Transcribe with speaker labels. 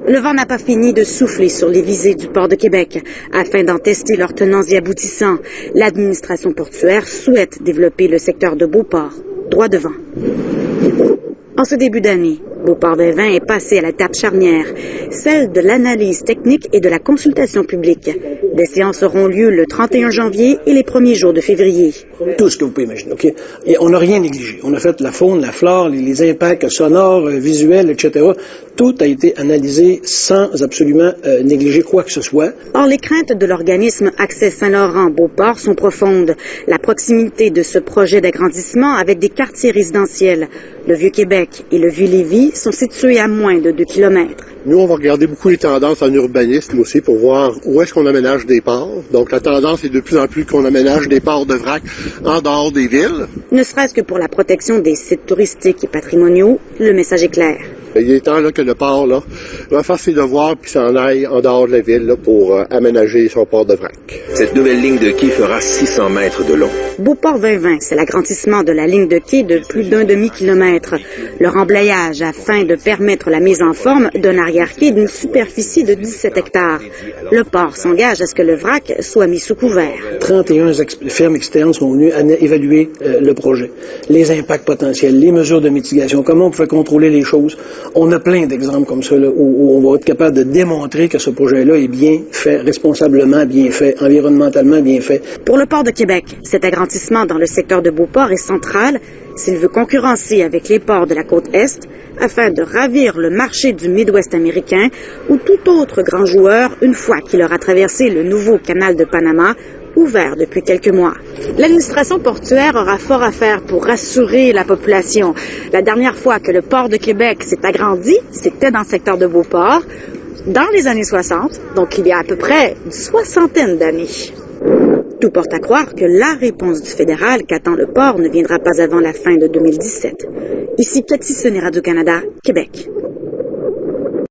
Speaker 1: Le vent n'a pas fini de souffler sur les visées du port de Québec. Afin d'en tester leurs tenants et aboutissants, l'administration portuaire souhaite développer le secteur de Beauport, droit devant. En ce début d'année, Beauport 2020 est passé à la table charnière, celle de l'analyse technique et de la consultation publique. Des séances auront lieu le 31 janvier et les premiers jours de février.
Speaker 2: Tout ce que vous pouvez imaginer, OK? Et on n'a rien négligé. On a fait la faune, la flore, les impacts sonores, visuels, etc. Tout a été analysé sans absolument négliger quoi que ce soit.
Speaker 1: Or, les craintes de l'organisme Accès Saint-Laurent-Beauport sont profondes. La proximité de ce projet d'agrandissement avec des quartiers résidentiels, le Vieux-Québec et le Vieux-Lévis, sont situés à moins de 2 kilomètres.
Speaker 3: Nous, on va regarder beaucoup les tendances en urbanisme aussi pour voir où est-ce qu'on aménage des ports. Donc, la tendance est de plus en plus qu'on aménage des ports de vrac en dehors des villes.
Speaker 1: Ne serait-ce que pour la protection des sites touristiques et patrimoniaux, le message est clair.
Speaker 3: Il est temps là, que le port là, va faire ses devoirs puis s'en aille en dehors de la ville là, pour aménager son port de vrac.
Speaker 4: Cette nouvelle ligne de quai fera 600 mètres de long.
Speaker 1: Beauport 2020, c'est l'agrandissement de la ligne de quai de plus d'un demi-kilomètre. Le remblayage afin de permettre la mise en forme d'un arrière-quai d'une superficie de 17 hectares. Le port s'engage à ce que le vrac soit mis sous couvert.
Speaker 2: 31 firmes externes sont venues évaluer le projet, les impacts potentiels, les mesures de mitigation, comment on pouvait contrôler les choses. On a plein d'exemples comme ça là, où on va être capable de démontrer que ce projet-là est bien fait, responsablement bien fait, environnementalement bien fait.
Speaker 1: Pour le port de Québec, cet agrandissement dans le secteur de Beauport est central s'il veut concurrencer avec les ports de la côte Est afin de ravir le marché du Midwest américain ou tout autre grand joueur une fois qu'il aura traversé le nouveau canal de Panama, ouvert depuis quelques mois. L'administration portuaire aura fort à faire pour rassurer la population. La dernière fois que le port de Québec s'est agrandi, c'était dans le secteur de Beauport, dans les années 60, donc il y a à peu près une soixantaine d'années. Tout porte à croire que la réponse du fédéral qu'attend le port ne viendra pas avant la fin de 2017. Ici Cathy Sonnet, Radio-Canada, Québec.